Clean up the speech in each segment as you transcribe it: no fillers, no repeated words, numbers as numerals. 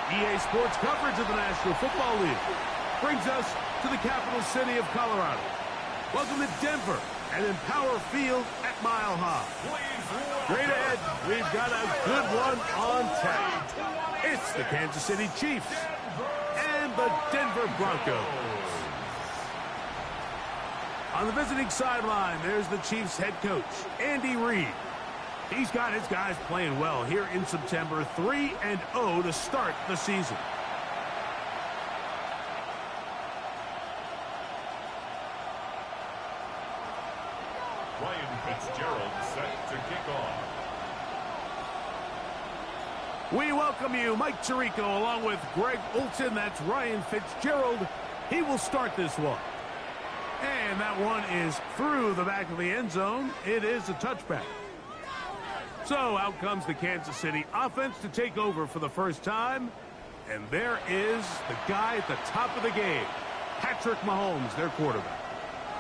EA Sports coverage of the National Football League brings us to the capital city of Colorado. Welcome to Denver and Empower Field at Mile High. Straight ahead, we've got a good one on tap. It's the Kansas City Chiefs and the Denver Broncos. On the visiting sideline, there's the Chiefs head coach, Andy Reid. He's got his guys playing well here in September, 3-0 to start the season. Ryan Fitzgerald set to kick off. We welcome you, Mike Tirico, along with Greg Olson. That's Ryan Fitzgerald. He will start this one. And that one is through the back of the end zone. It is a touchback. So out comes the Kansas City offense to take over for the first time. And there is the guy at the top of the game, Patrick Mahomes, their quarterback.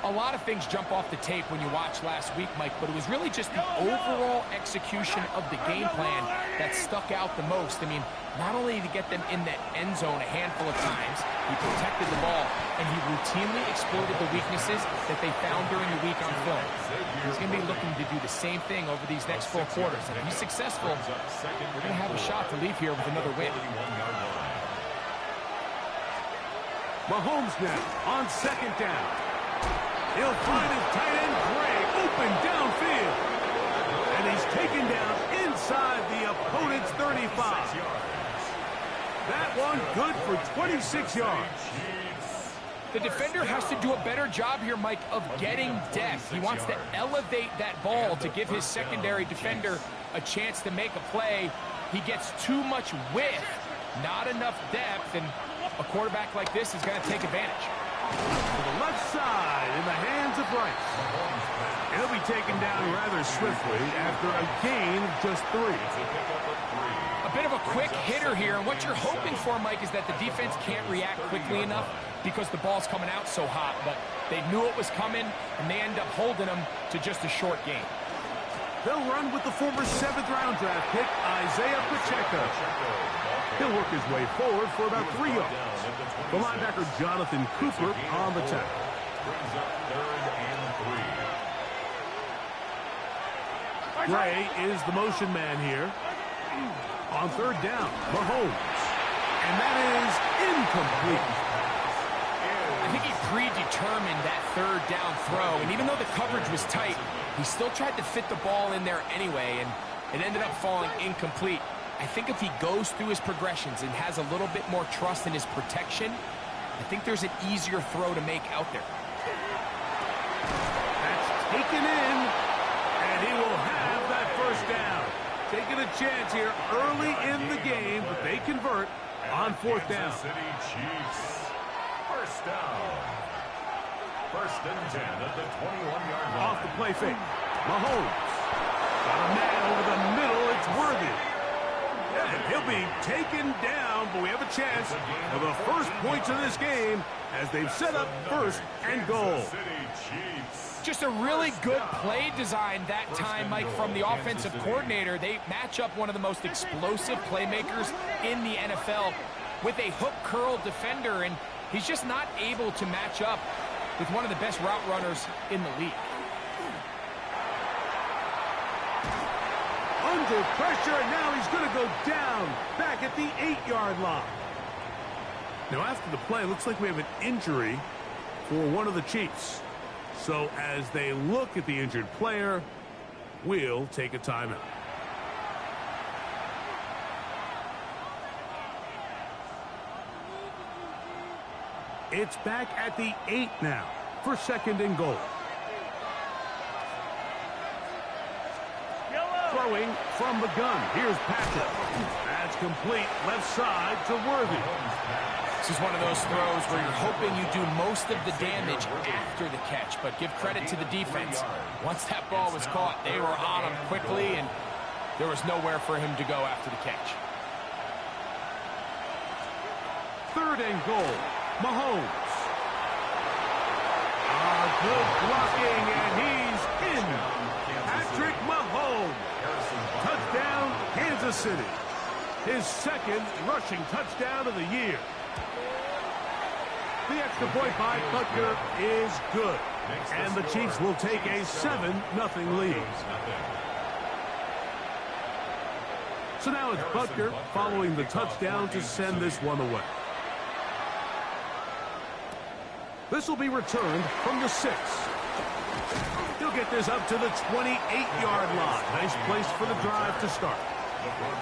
A lot of things jump off the tape when you watch last week, Mike, but it was really just the overall execution of the game plan that stuck out the most. I mean, not only to get them in the end zone a handful of times, he protected the ball, and he routinely exploited the weaknesses that they found during the week on film. He's going to be looking to do the same thing over these next 4 quarters. And if he's successful, we're going to have a shot to leave here with another win. Mahomes now on second down. He'll find his tight end, Gray, open downfield. And he's taken down inside the opponent's 35. That one good for 26 yards. The defender has to do a better job here, Mike, of getting depth. He wants to elevate that ball to give his secondary defender a chance to make a play. He gets too much width, not enough depth, and a quarterback like this is going to take advantage. To the left side in the hands of Rice. He'll be taken down rather swiftly after a gain of just 3. A bit of a quick hitter here, and what you're hoping for, Mike, is that the defense can't react quickly enough because the ball's coming out so hot, but they knew it was coming, and they end up holding them to just a short gain. They'll run with the former 7th-round draft pick, Isaiah Pacheco. He'll work his way forward for about 3 yards. The linebacker, Jonathan Cooper, on the tackle. Brings up 3rd and 3. Gray is the motion man here. On 3rd down, Mahomes. And that is incomplete. I think he predetermined that 3rd down throw, and even though the coverage was tight, he still tried to fit the ball in there anyway, and it ended up falling incomplete. I think if he goes through his progressions and has a little bit more trust in his protection, I think there's an easier throw to make out there. That's taken in, and he will have that 1st down. Taking a chance here early in the game, but they convert on 4th down. Kansas City Chiefs. 1st down. 1st and 10 at the 21-yard line. Off the play fake. Mahomes. Got a man over the middle. It's Worthy. And he'll be taken down, but we have a chance for the first points of this game as they've set up 1st and goal. Just a really good play design that time, Mike, from the offensive coordinator. They match up one of the most explosive playmakers in the NFL with a hook curl defender, and he's just not able to match up with one of the best route runners in the league. Under pressure, and now he's going to go down back at the 8-yard line. Now, after the play, looks like we have an injury for one of the Chiefs. So, as they look at the injured player, we'll take a timeout. It's back at the 8 now for 2nd and goal. Throwing from the gun. Here's Patrick. That's complete. Left side to Worthy. This is one of those throws where you're hoping you do most of the damage after the catch, but give credit to the defense. Once that ball was caught, they were on him quickly, and there was nowhere for him to go after the catch. 3rd and goal. Mahomes. Good blocking, and he's in. Patrick Mahomes. Touchdown, Kansas City. His second rushing touchdown of the year. The extra point by Butker is good. And the Chiefs will take a 7-0 lead. So now it's Butker following the touchdown to send this one away. This will be returned from the 6. He'll get this up to the 28-yard line. Nice place for the drive to start.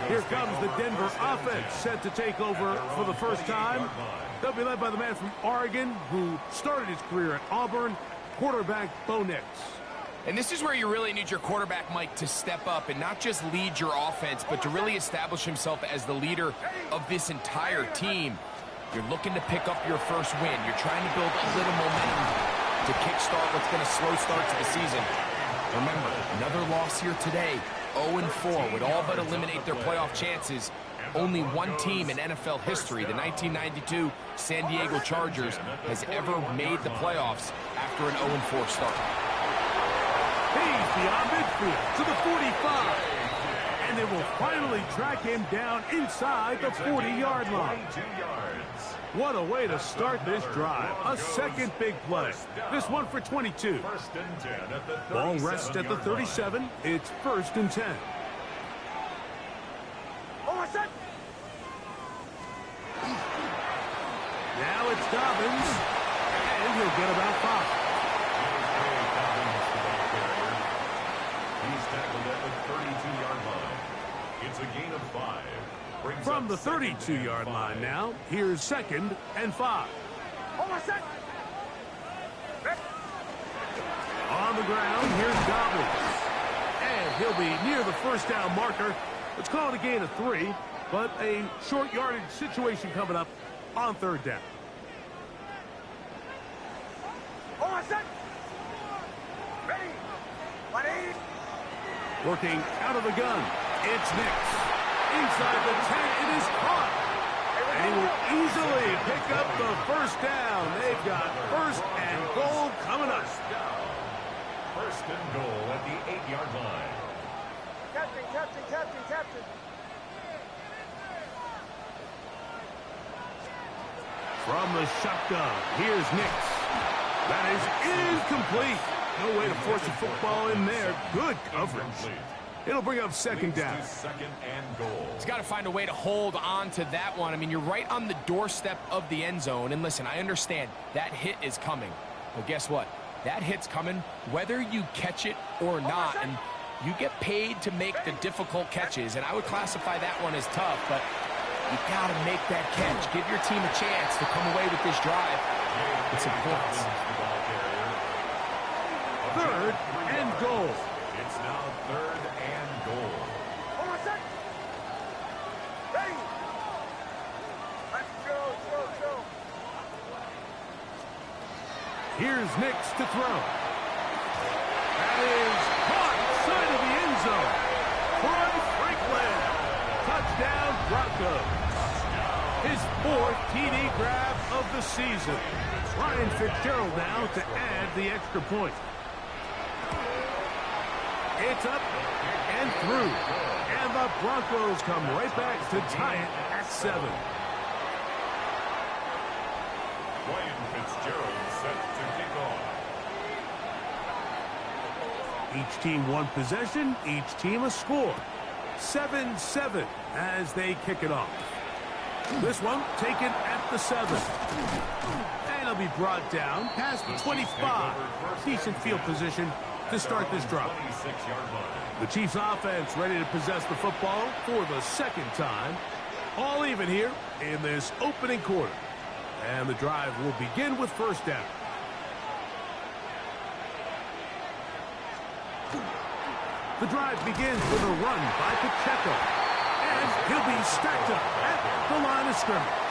Here comes the Denver offense set to take over for the first time. They'll be led by the man from Oregon who started his career at Auburn, quarterback Bo Nix. And this is where you really need your quarterback, Mike, to step up and not just lead your offense, but to really establish himself as the leader of this entire team. You're looking to pick up your first win. You're trying to build a little momentum to kickstart what's been a slow start to the season. Remember, another loss here today, 0-4, would all but eliminate their playoff chances. Only one team in NFL history, the 1992 San Diego Chargers, has ever made the playoffs after an 0-4 start. He's beyond midfield to the 45. And they will finally track him down inside the 40-yard line. What a way to start this drive. A second big play. This one for 22. Ball rests at the 37. It's 1st and 10. Now it's Dobbins, and he'll get about 5. He's tackled at the 32-yard line. It's a gain of 5. From the 32-yard line now, here's 2nd and 5. On the ground, here's Dobbins. And he'll be near the first down marker. Let's call it a gain of 3, but a short yardage situation coming up on 3rd down. Working out of the gun, it's Nix. Inside the 10, it is caught. And he will easily pick up the first down. They've got 1st and goal coming up. 1st and goal at the 8-yard line. Captain. From the shotgun, here's Nix. That is incomplete. No way to force a football in there. Good coverage. It'll bring up 2nd down. 2nd and goal. He's got to find a way to hold on to that one. I mean, you're right on the doorstep of the end zone. And listen, I understand that hit is coming. But guess what? That hit's coming whether you catch it or not. And you get paid to make the difficult catches. And I would classify that one as tough. But you got to make that catch. Give your team a chance to come away with this drive. It's important. 3rd and goal. It's now 3rd and goal. Here's Nix to throw. That is caught side of the end zone. Troy Franklin. Touchdown Broncos. His 4th TD grab of the season. Ryan Fitzgerald now to add the extra point. It's up and through. And the Broncos come right back to tie it at 7. Ryan Fitzgerald set to kick off. Each team one possession, each team a score. 7-7 as they kick it off. This one taken at the 7. And it'll be brought down past the 25. Decent field position to start this drive. The Chiefs offense ready to possess the football for the 2nd time. All even here in this opening quarter. And the drive will begin with 1st down. The drive begins with a run by Pacheco. And he'll be stacked up at the line of scrimmage.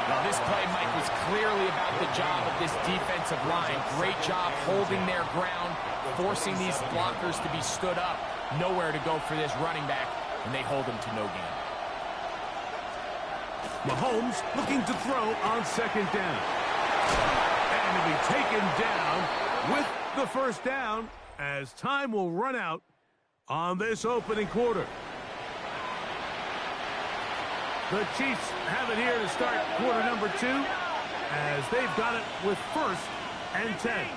Now, this play, Mike, was clearly about the job of this defensive line. Great job holding their ground, forcing these blockers to be stood up. Nowhere to go for this running back, and they hold him to no gain. Mahomes looking to throw on 2nd down. And he'll be taken down with the 1st down as time will run out on this opening quarter. The Chiefs have it here to start quarter number 2, as they've got it with 1st and 10.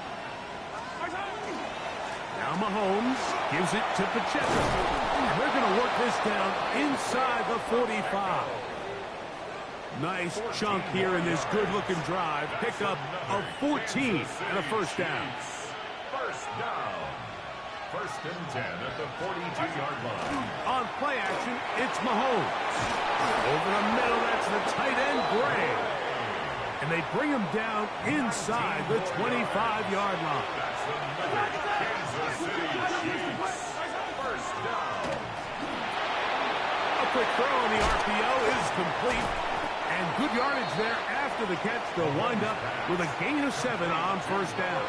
Now Mahomes gives it to Pacheco. And they're going to work this down inside the 45. Nice chunk here in this good-looking drive. Pickup of 14 and a 1st down. First down. 1st and 10 at the 42-yard line. On play action, it's Mahomes. Over the middle, that's the tight end, Gray. And they bring him down inside the 25-yard line. That's another Kansas City Chiefs. First down. A quick throw on the RPO is complete. And good yardage there after the catch. They'll wind up with a gain of 7 on 1st down.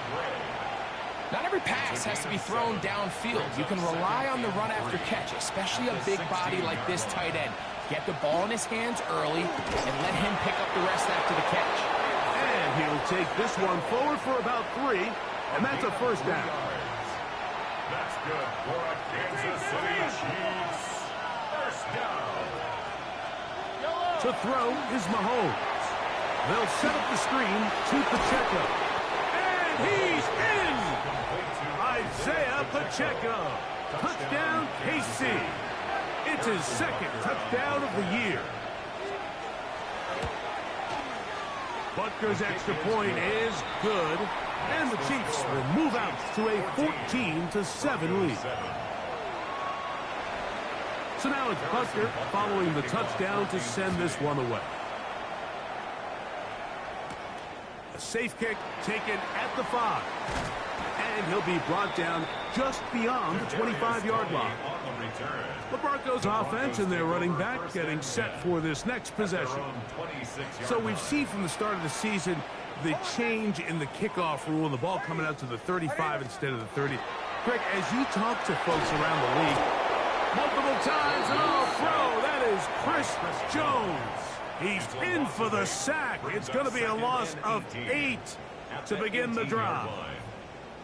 Not every pass has to be thrown downfield. You can rely on the run after catch, especially a big body like this tight end. Get the ball in his hands early and let him pick up the rest after the catch. And he'll take this one forward for about 3, and that's a 1st down. That's good for a Kansas City Chiefs. First down. To throw is Mahomes. They'll set up the screen to Pacheco. And he's in! Isaiah Pacheco. Touchdown, KC. It's his 2nd touchdown of the year. Butker's extra point is good. And the Chiefs will move out to a 14-7 lead. So now it's Butker following the touchdown to send this one away. A safe kick taken at the 5. And he'll be brought down just beyond the 25-yard line. LeBarco's offense and their running back getting set for this next possession. So we've seen from the start of the season the change in the kickoff rule and the ball coming out to the 35 instead of the 30. Greg, as you talk to folks around the league, multiple times and all throw, that is Chris Jones. He's in for the sack. It's going to be a loss of 8 to begin the drive.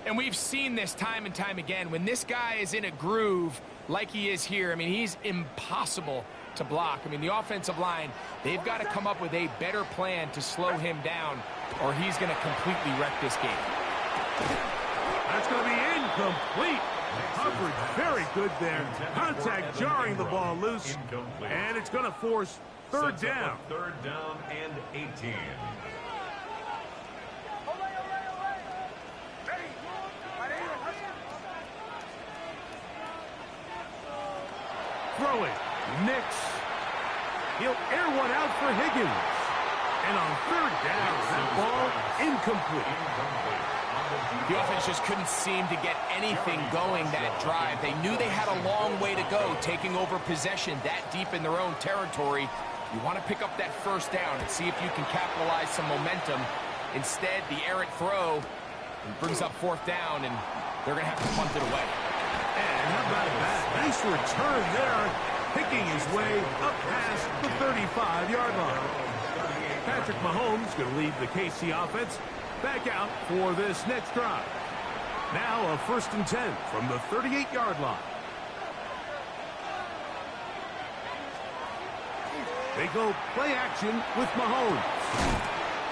And we've seen this time and time again. When this guy is in a groove like he is here, I mean, he's impossible to block. I mean, the offensive line, they've got to come up with a better plan to slow him down, or he's going to completely wreck this game. That's going to be incomplete. Coverage very good there. Contact jarring the ball loose. And it's going to force 3rd down. 3rd down and 18. Throwing. Nix. He'll air one out for Higgins. And on 3rd down, that ball incomplete. The offense just couldn't seem to get anything going that drive. They knew they had a long way to go, taking over possession that deep in their own territory. You want to pick up that 1st down and see if you can capitalize some momentum. Instead, the errant throw brings up 4th down, and they're going to have to punt it away. And how about that? Nice return there, picking his way up past the 35-yard line. Patrick Mahomes going to lead the KC offense back out for this next drive. Now a 1st and 10 from the 38-yard line. They go play action with Mahomes.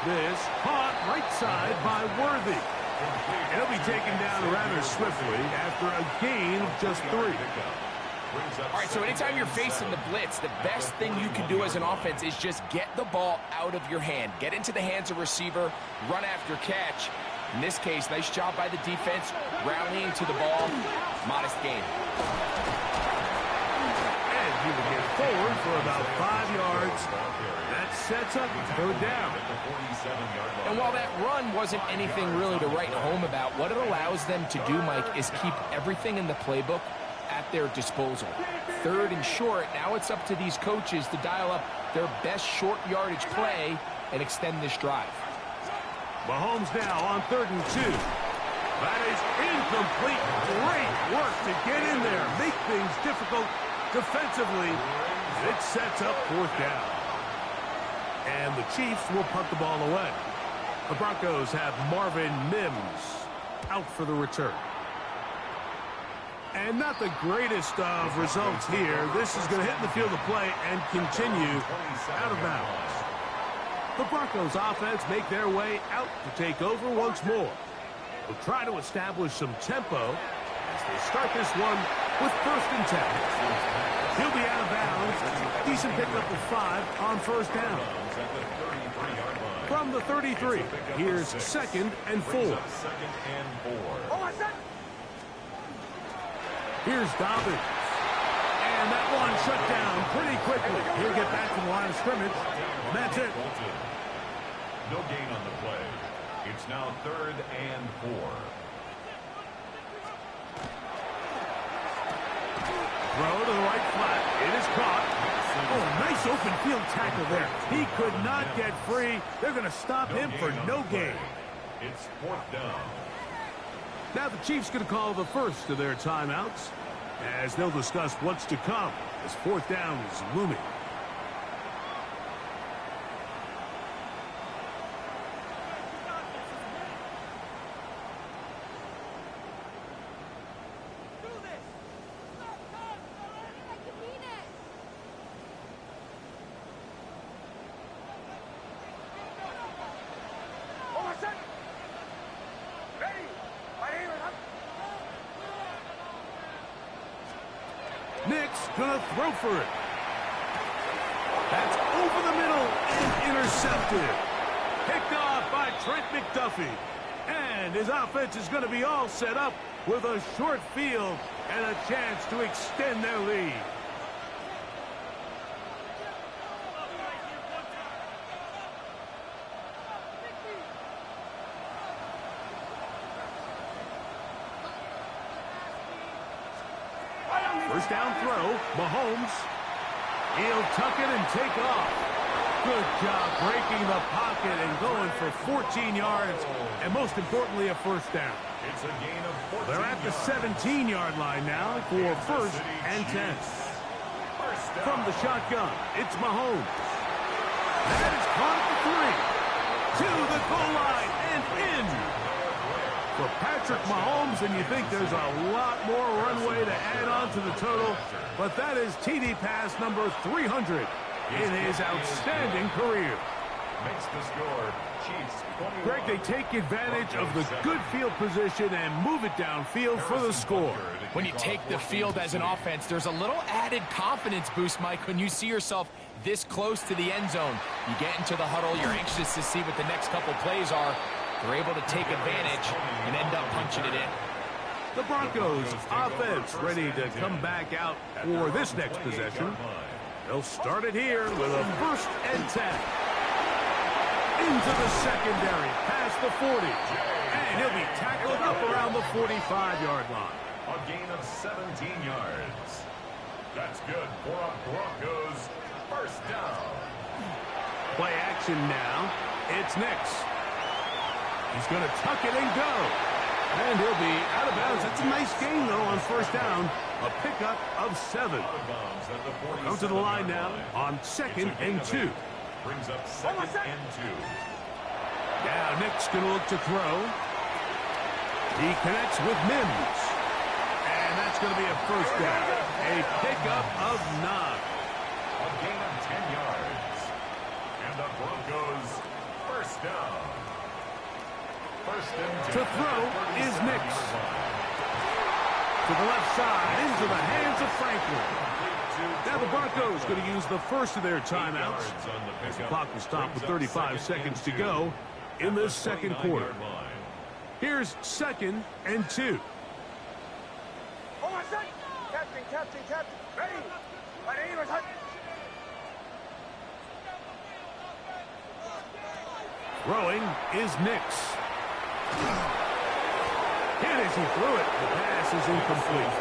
This caught right side by Worthy. And he'll be taken down rather swiftly after a gain of just 3. All right, so anytime you're facing the blitz, the best thing you can do as an offense is just get the ball out of your hand. Get into the hands of receiver, run after catch. In this case, nice job by the defense, rallying to the ball. Modest gain. And he will get forward for about 5 yards. That sets up 3rd down. And while that run wasn't anything really to write home about, what it allows them to do, Mike, is keep everything in the playbook at their disposal. 3rd and short, now it's up to these coaches to dial up their best short yardage play and extend this drive. Mahomes now on 3rd and 2. That is incomplete. Great work to get in there, make things difficult defensively. It sets up 4th down. And the Chiefs will punt the ball away. The Broncos have Marvin Mims out for the return. And not the greatest of results here. This is going to hit in the field of play and continue out of bounds. The Broncos offense make their way out to take over once more. They'll try to establish some tempo as they start this one with 1st and 10. He'll be out of bounds. Decent pickup of 5 on 1st down. From the 33, here's 2nd and 4. Here's Dobbins. And that one shut down pretty quickly. He'll get back to the line of scrimmage. And that's it. No gain on the play. It's now 3rd and 4. Throw to the right flat. It is caught. Oh, nice open field tackle there. He could not get free. They're going to stop him for no gain. It's 4th down. Now the Chiefs going to call the first of their timeouts as they'll discuss what's to come as 4th down is looming. Nick's gonna throw for it. That's over the middle and intercepted. Picked off by Trent McDuffie. And his offense is going to be all set up with a short field and a chance to extend their lead. First down throw, Mahomes. He'll tuck it and take off. Good job breaking the pocket and going for 14 yards, and most importantly, a 1st down. It's a gain of 14 They're at the 17-yard line now for 1st and 10. From the shotgun, it's Mahomes. That is caught at the 3. To the goal line and in. For Patrick Mahomes, and you think there's a lot more runway to add on to the total, but that is TD pass number 300 in his outstanding career. Makes the score. Chiefs 21. Greg, they take advantage of the good field position and move it downfield for the score. When you take the field as an offense, there's a little added confidence boost, Mike, when you see yourself this close to the end zone. You get into the huddle, you're anxious to see what the next couple plays are. They're able to take advantage and end up punching it in. The Broncos offense ready to come back out for this next possession. They'll start it here with a 1st and 10. Into the secondary, past the 40. And he'll be tackled up around the 45-yard line. A gain of 17 yards. That's good for a Broncos 1st down. Play action now. It's Nix. He's going to tuck it and go. And he'll be out of bounds. That's a nice gain, though, on 1st down. A pickup of 7. Come to the line now on 2nd and 2. Brings up 2nd and 2. Now Nick's going to look to throw. He connects with Mims. And that's going to be a 1st down. A pickup of 9. A gain of 10 yards. And the Broncos 1st down. To throw is Nix. To the left side, into the hands of Franklin. Now the Broncos going to use the first of their timeouts. As the clock will stop with 35 seconds to go in this 2nd quarter. Here's 2nd and 2. Captain. Ready. My name is Hunt. Throwing is Nix. And as he threw it, the pass is incomplete.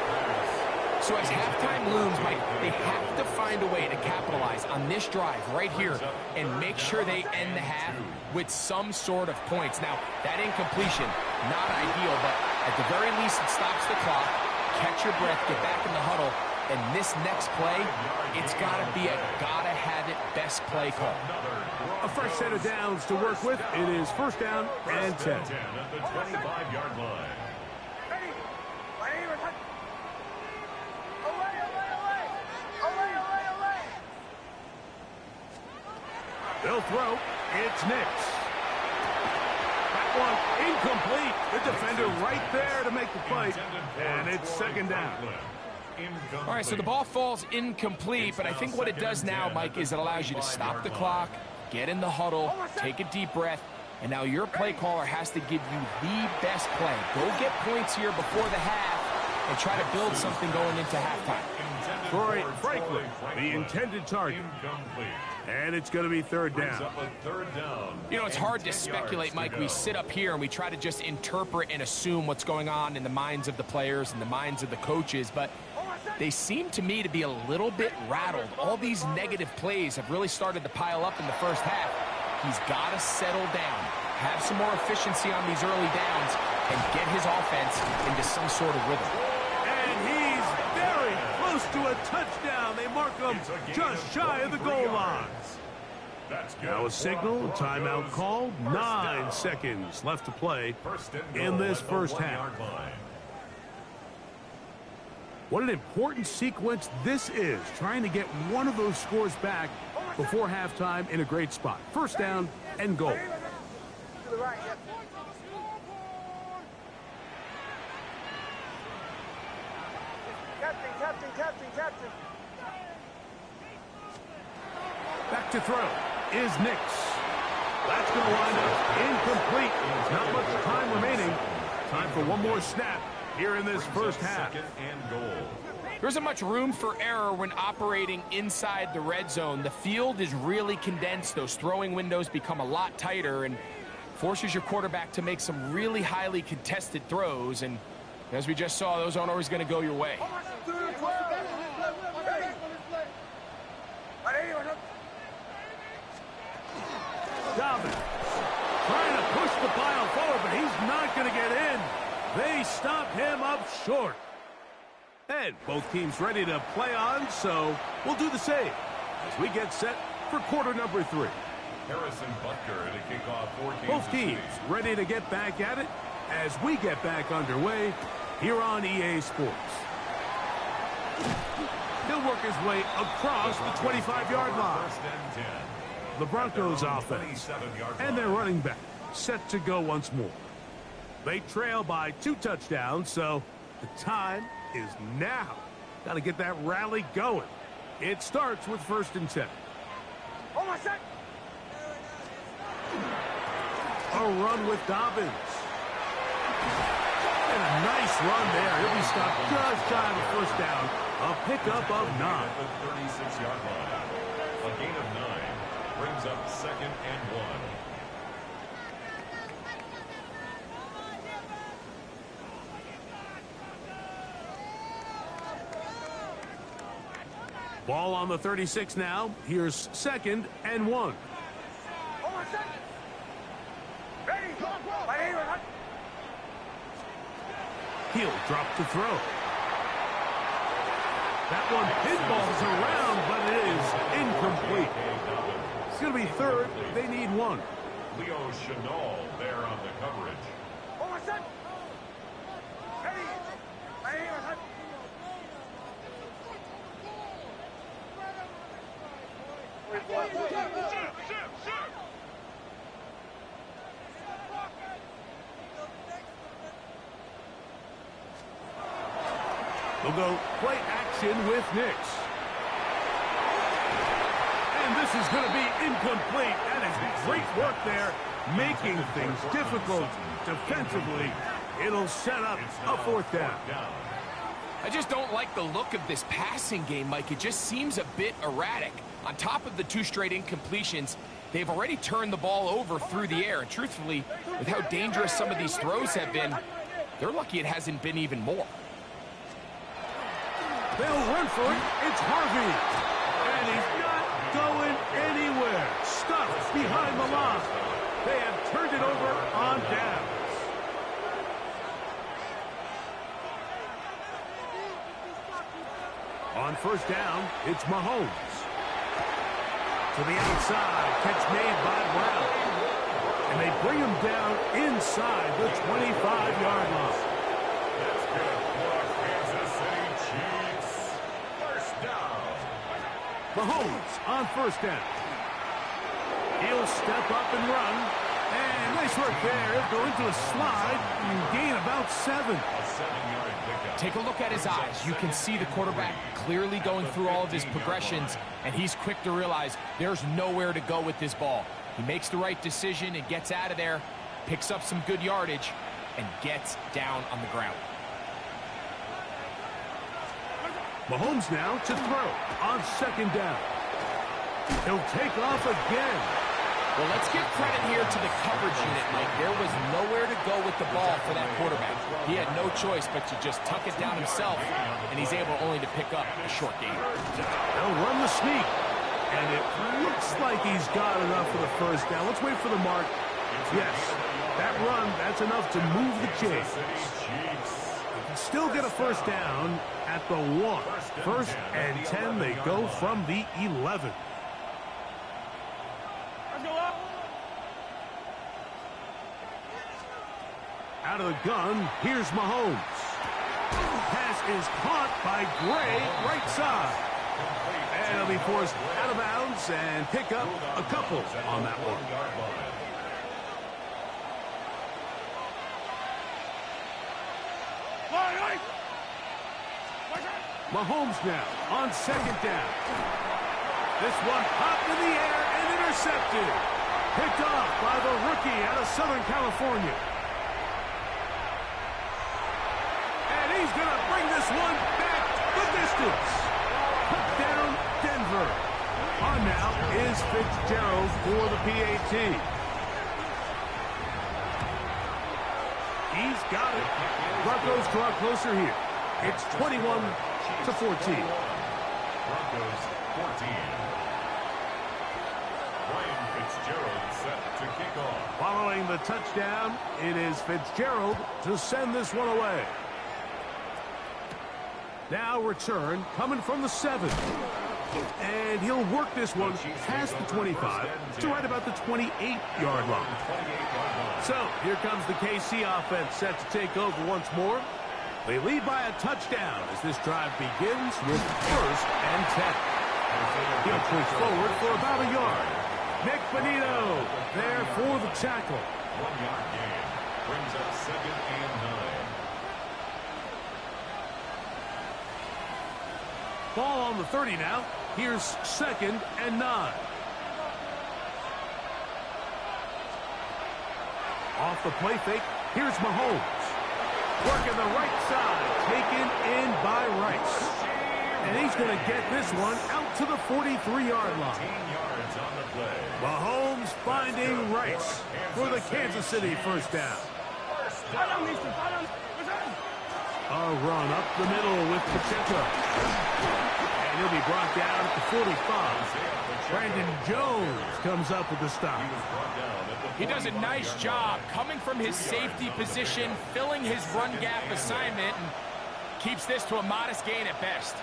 So as halftime looms, Mike, they have to find a way to capitalize on this drive right here and make sure they end the half with some sort of points. Now, that incompletion, not ideal, but at the very least, it stops the clock. Catch your breath, get back in the huddle, and this next play, it's got to be a gotta-have-it best play call. A fresh set of downs to work with. It is 1st down and 10. At the 25-yard line. Ready. My name is Hunt. They'll throw. It's Nix. That one incomplete. The defender right there to make the play. And it's second down. All right, so the ball falls incomplete, but I think what it does now, Mike, is it allows you to stop the clock, get in the huddle, take a deep breath, and now your play caller has to give you the best play. Go get points here before the half and try to build something going into halftime. Troy Franklin, the intended target. And it's going to be third down. You know, it's hard to speculate, Mike. We sit up here and we try to just interpret and assume what's going on in the minds of the players and the minds of the coaches, but they seem to me to be a little bit rattled. All these negative plays have really started to pile up in the first half. He's got to settle down, have some more efficiency on these early downs, and get his offense into some sort of rhythm. And he's very close to a touchdown. They mark him just shy of the goal line. Now a signal, timeout called. 9 seconds left to play in this first half. What an important sequence this is, trying to get one of those scores back before halftime in a great spot. First down and goal. To the right, yep. Captain. Back to throw is Nix. That's going to wind up incomplete. Not much time remaining. Time for one more snap here in this first half. There isn't much room for error when operating inside the red zone. The field is really condensed. Those throwing windows become a lot tighter and forces your quarterback to make some really highly contested throws. And as we just saw, those aren't always going to go your way. Dobbins trying to push the pile forward, but he's not going to get in. They stop him up short. And both teams ready to play on, so we'll do the same as we get set for quarter number 3. Harrison Butker to kick off for Kansas Both teams ready to get back at it as we get back underway here on EA Sports. He'll work his way across the 25-yard line. The Broncos offense and their running back set to go once more. They trail by 2 touchdowns, so the time is now. Got to get that rally going. It starts with 1st and 10. A run with Dobbins. And a nice run there. He'll be stopped just shy of a first down. A pickup of 9. At the 36-yard line. A gain of 9 brings up 2nd and 1. Ball on the 36 now. Here's 2nd and 1. He'll drop the throw. That one pinballs around, but it is incomplete. It's going to be 3rd. They need 1. Leo Chenal there on the coverage. They'll go play action with Nix. And this is going to be incomplete. That is great work there, making things difficult defensively. It'll set up a 4th down. I just don't like the look of this passing game, Mike. It just seems a bit erratic. On top of the 2 straight incompletions, they've already turned the ball over through the air. And truthfully, with how dangerous some of these throws have been, they're lucky it hasn't been even more. They'll run for it. It's Harvey. And he's not going anywhere. Stuffed behind the line. They have turned it over on downs. On 1st down, it's Mahomes. To the outside. Catch made by Brown. And they bring him down inside the 25-yard line. That's good for Kansas City Chiefs. 1st down. Mahomes on 1st down. He'll step up and run. And nice work there. He'll go into a slide and gain about 7. A 7-yard pickup. Take a look at his eyes. You can see the quarterback clearly going through all of his progressions, and he's quick to realize there's nowhere to go with this ball. He makes the right decision and gets out of there, picks up some good yardage, and gets down on the ground. Mahomes now to throw on 2nd down. He'll take off again. Well, let's give credit here to the coverage unit, Mike. There was nowhere to go with the ball for that quarterback. He had no choice but to just tuck it down himself, and he's able only to pick up a short gain. They'll run the sneak. And it looks like he's got enough for the 1st down. Let's wait for the mark. Yes, that run, that's enough to move the chains. Still get a 1st down at the 1. 1st and 10, they go from the 11. Out of the gun, here's Mahomes. Pass is caught by Gray, right side. And he'll be forced out of bounds and pick up a couple on that one. Mahomes now on 2nd down. This one popped in the air and intercepted. Picked off by the rookie out of Southern California. He's going to bring this one back the distance. Touchdown, Denver. On now is Fitzgerald for the PAT. He's got it. Broncos draw closer here. It's 21-14. Broncos 14. Ryan Fitzgerald set to kick off. Following the touchdown, it is Fitzgerald to send this one away. Now return coming from the 7. And he'll work this one past the 25 to right about the 28-yard line. So here comes the KC offense set to take over once more. They lead by a touchdown as this drive begins with 1st and 10. He'll push forward for about a yard. Nick Bonito there for the tackle. 1-yard gain brings up 2nd and 9. Ball on the 30 now. Here's 2nd and 9. Off the play fake. Here's Mahomes. Working the right side. Taken in by Rice. And he's going to get this one out to the 43-yard line. 10 yards on the play. Mahomes finding Rice for the Kansas City 1st down. A run up the middle with Pacheco. And he'll be brought down at the 45. Brandon Jones comes up with the stop. He does a nice job coming from his safety position, filling his run gap assignment, and keeps this to a modest gain at best.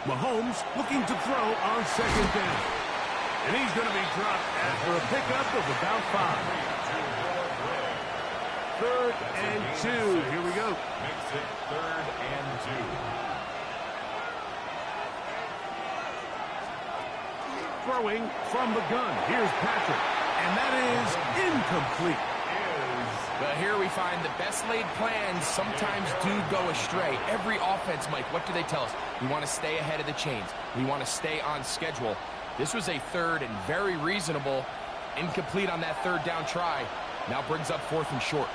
Mahomes looking to throw on 2nd down. And he's going to be dropped after a pickup of about 5. 3rd and 2. Here we go. Makes it 3rd and 2. Throwing from the gun. Here's Patrick. And that is incomplete. But here we find the best laid plans sometimes do go astray. Every offense, Mike, what do they tell us? We want to stay ahead of the chains. We want to stay on schedule. This was a 3rd and very reasonable. Incomplete on that 3rd down try. Now brings up 4th and short.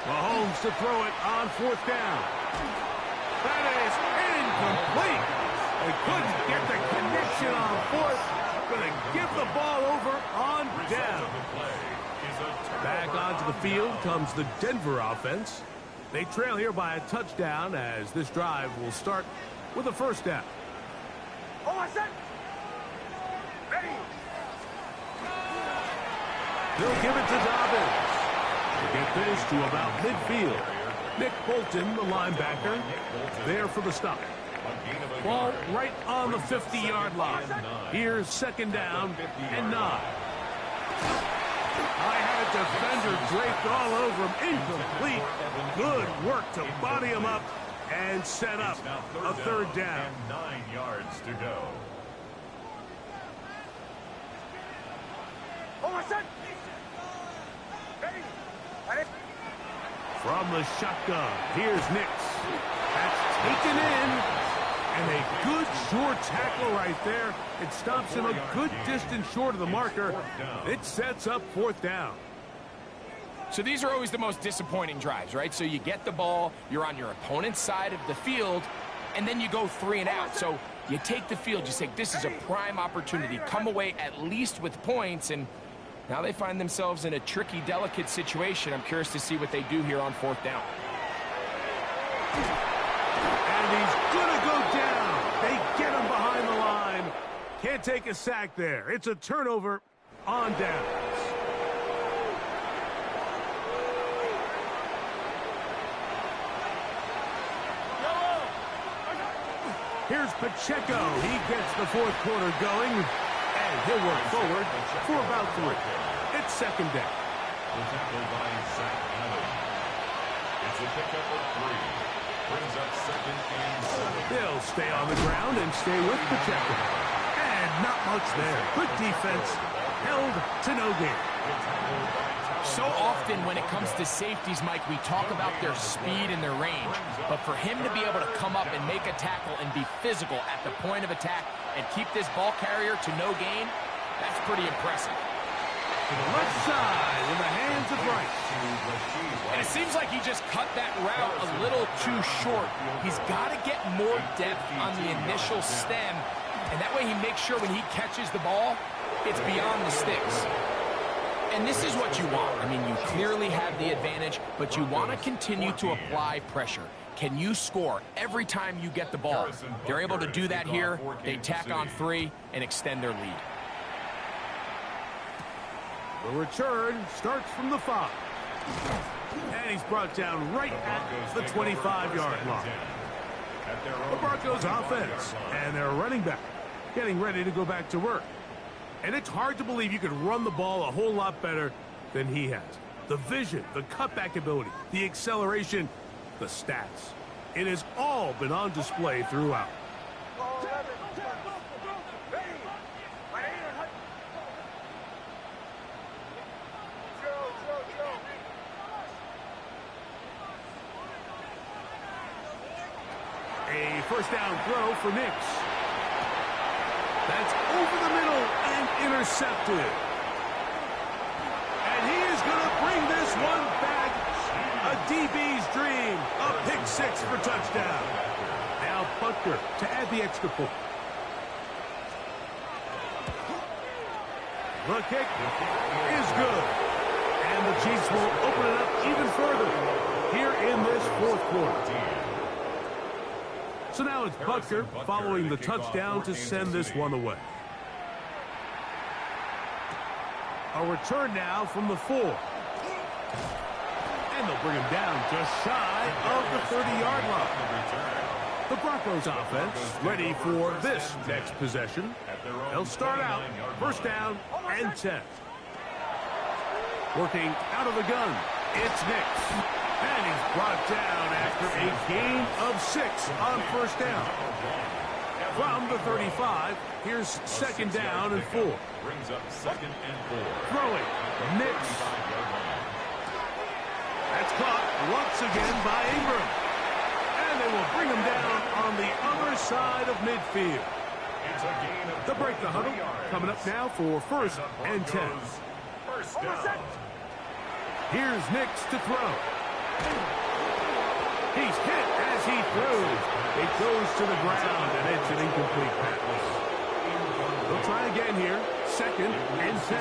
Mahomes to throw it on 4th down. That is incomplete. They couldn't get the connection on 4th. Going to give the ball over on down. Back onto the field comes the Denver offense. They trail here by a touchdown as this drive will start with a 1st down. Ready. They'll give it to Dobbins. To get this to about midfield. Nick Bolton, the linebacker, there for the stop. Ball right on the 50-yard line. Here's 2nd down and 9. I had a defender draped all over him. Incomplete. Good work to body him up And set up a third down. And 9 yards to go. From the shotgun, here's Nix. That's taken in. And a good short tackle right there. It stops him a good distance short of the marker. It sets up fourth down. So these are always the most disappointing drives, right? So you get the ball, you're on your opponent's side of the field, and then you go 3 and out. So you take the field, you say, this is a prime opportunity. Come away at least with points, and now they find themselves in a tricky, delicate situation. I'm curious to see what they do here on fourth down. And he's going to go down. They get him behind the line. Can't take a sack there. It's a turnover on downs. Here's Pacheco. He gets the fourth quarter going, and he'll work forward for about 3. It's second down. The tackle by Zach Allen. It's a pickup of 3. Brings up second and 7. They'll stay on the ground and stay with Pacheco. And not much there. Good defense. Held to no gain. So often when it comes to safeties, Mike, we talk about their speed and their range. But for him to be able to come up and make a tackle and be physical at the point of attack and keep this ball carrier to no gain, that's pretty impressive. To the left side in the hands of Bryce. And it seems like he just cut that route a little too short. He's got to get more depth on the initial stem, and that way he makes sure when he catches the ball, it's beyond the sticks. And this is what you want. I mean, you clearly have the advantage, but you want to continue to apply pressure. Can you score every time you get the ball? They're able to do that here. They tack on 3 and extend their lead. The return starts from the 5. And he's brought down right at the 25-yard line. The Broncos offense and their running back getting ready to go back to work. And it's hard to believe you could run the ball a whole lot better than he has. The vision, the cutback ability, the acceleration, the stats. It has all been on display throughout. A first down throw for Nix. That's over the middle and intercepted. And he is going to bring this one back. A DB's dream. A pick 6 for touchdown. Now Butker to add the extra point. The kick is good. And the Chiefs will open it up even further here in this fourth quarter. So now it's Butker following the touchdown to send this one away. A return now from the 4. And they'll bring him down just shy of the 30-yard line. The Broncos offense ready for this next possession. They'll start out first down and 10. Working out of the gun, it's Nix. And he's brought down after a gain of 6 on first down. From the 35, here's second down and 4. Brings up second and 4. Throwing, Nix. That's caught once again by Ingram. And they will bring him down on the other side of midfield. The break the huddle coming up now for first and 10. First down. Here's Nix to throw. He's hit as he throws. It goes to the ground, and it's an incomplete pass. They'll try again here. Second and 10.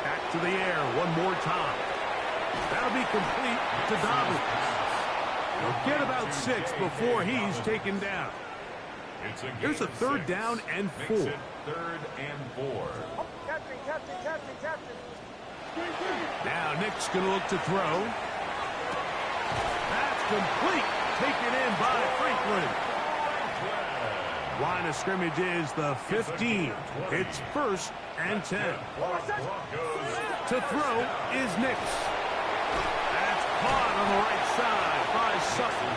Back to the air one more time. That'll be complete to Dobbins. He'll get about 6 before he's taken down. Here's a third down and 4. Third and 4. Captain. Now Nick's going to look to throw. That's complete. Taken in by Franklin. Line of scrimmage is the 15. It's first and 10. To throw is Nix. That's Caught on the right side by Sutton.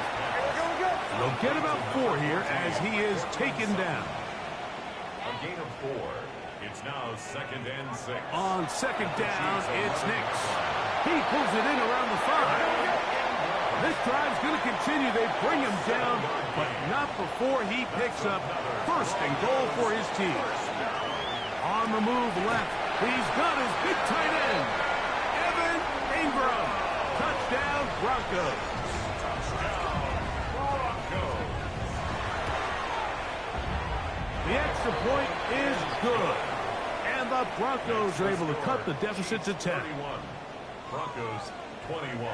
They'll get about 4 here as he is taken down. A gain of 4. It's now 2nd and 6. On 2nd down, it's Nix. He pulls it in around the 5. This drive's going to continue. They bring him down, but not before he picks up 1st and goal for his team. On the move left, he's got his big tight end, Evan Ingram. Touchdown, Broncos. The extra point is good. And the Broncos are able to cut the deficit to 10. 31. Broncos 21.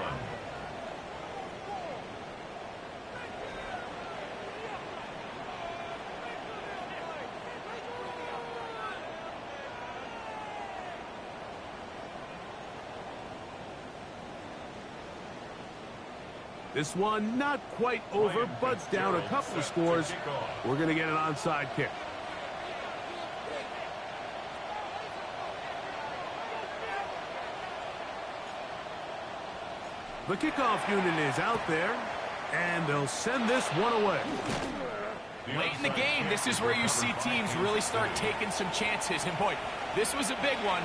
This one not quite over, but down a couple of scores. We're going to get an onside kick. The kickoff unit is out there, and they'll send this one away. Late in the game, this is where you see teams really start taking some chances. And boy, this was a big one,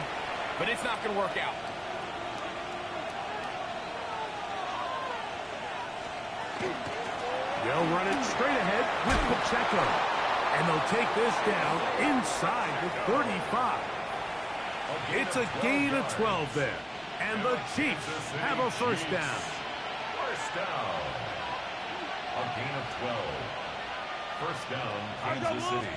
but it's not going to work out. They'll run it straight ahead with Pacheco. And they'll take this down inside the 35. It's a gain of 12 there. And the Chiefs have a 1st down. 1st down. A gain of 12. 1st down, Kansas City.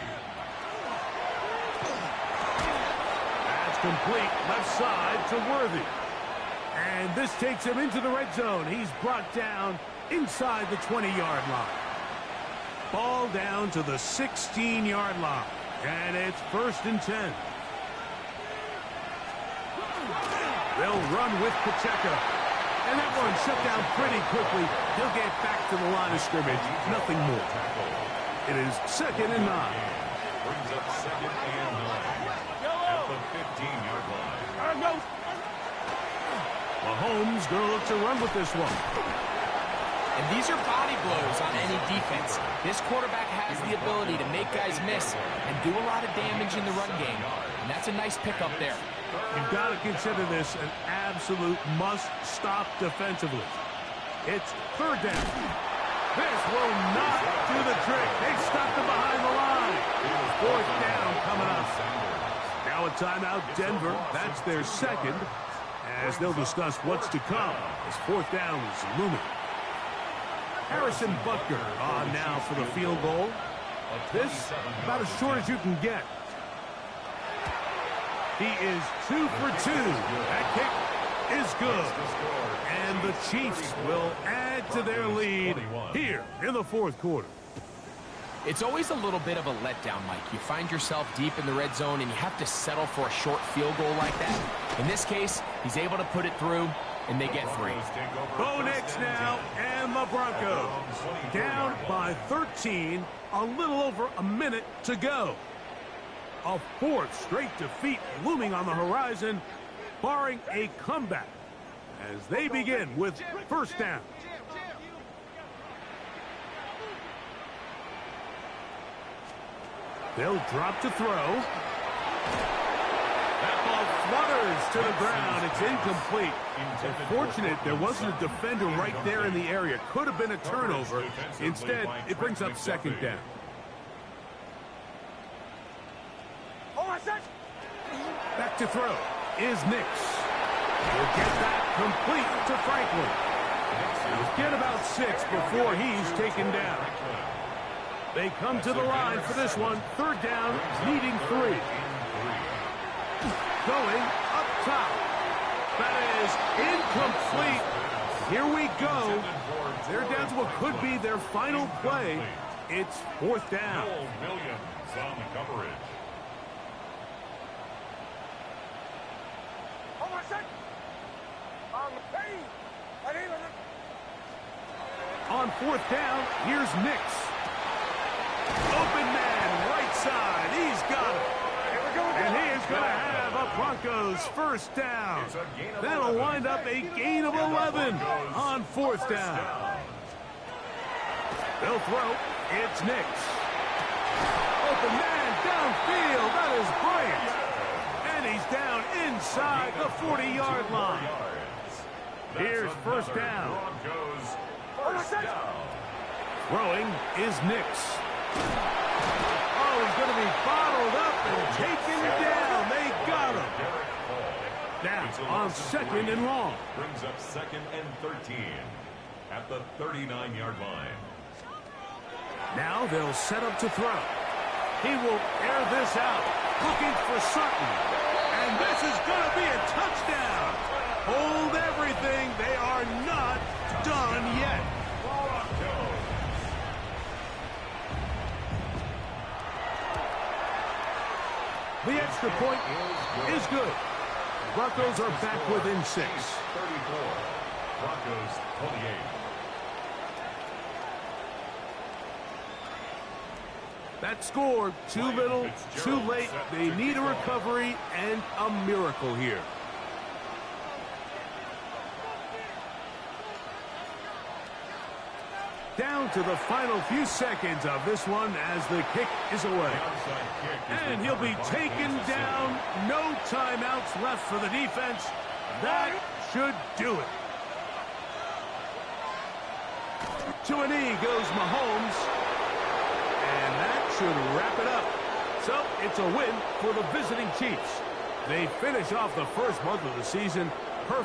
That's complete left side to Worthy. And this takes him into the red zone. He's brought down inside the 20-yard line. Ball down to the 16-yard line. And it's 1st and 10. They'll run with Pacheco. And that one shut down pretty quickly. He'll get back to the line of scrimmage. Nothing more. It is 2nd and 9. Brings up 2nd and 9. At the 15-yard line. Mahomes going to look to run with this one. And these are body blows on any defense. This quarterback has the ability to make guys miss and do a lot of damage in the run game. And that's a nice pickup there. You've got to consider this an absolute must-stop defensively. It's 3rd down. This will not do the trick. They stopped him behind the line. 4th down coming up. Now a timeout, Denver. That's their 2nd, as they'll discuss what's to come as 4th down is looming. Harrison Butker on now for the field goal. This about as short as you can get. He is 2 for 2. That kick is good. And the Chiefs will add to their lead here in the 4th quarter. It's always a little bit of a letdown, Mike. You find yourself deep in the red zone and you have to settle for a short field goal like that. In this case, he's able to put it through, and they get 3. Bo Nix now, and the Broncos down by 13, a little over a minute to go. A 4th straight defeat looming on the horizon, barring a comeback as they begin with 1st down. They'll drop to throw. That ball flutters to the ground. It's incomplete. Unfortunate there wasn't a defender right there in the area. Could have been a turnover. Instead, it brings up 2nd down. Back to throw is Nix. He'll get that complete to Franklin. He'll get about 6 before he's taken down. They come to the line for this one. 3rd down, needing 3. Going up top. That is incomplete. Here we go. They're down to what could be their final play. It's 4th down. Williams on the coverage. On 4th down, here's Nix. Open man, right side. He's got it. And he is going to have a Broncos first down. That'll wind up a gain of 11 on fourth down. They'll throw. It's Nix. Open man downfield. That is Bryant. And he's down inside the 40-yard line. Here's first down. Throwing is Nix. Oh, he's going to be bottled up and taken down. They got him. Now on second and long. Brings up second and 13 at the 39-yard line. Now they'll set up to throw. He will air this out. Looking for Sutton. And this is going to be a touchdown. Hold everything. They are not done yet. The extra point is good. Broncos are back within 6. 34. Broncos 28. That score, too little, too late. They need a recovery and a miracle here. Down to the final few seconds of this one as the kick is away. And he'll be taken down. No timeouts left for the defense. That should do it. To a knee goes Mahomes. And that should wrap it up. So it's a win for the visiting Chiefs. They finish off the first month of the season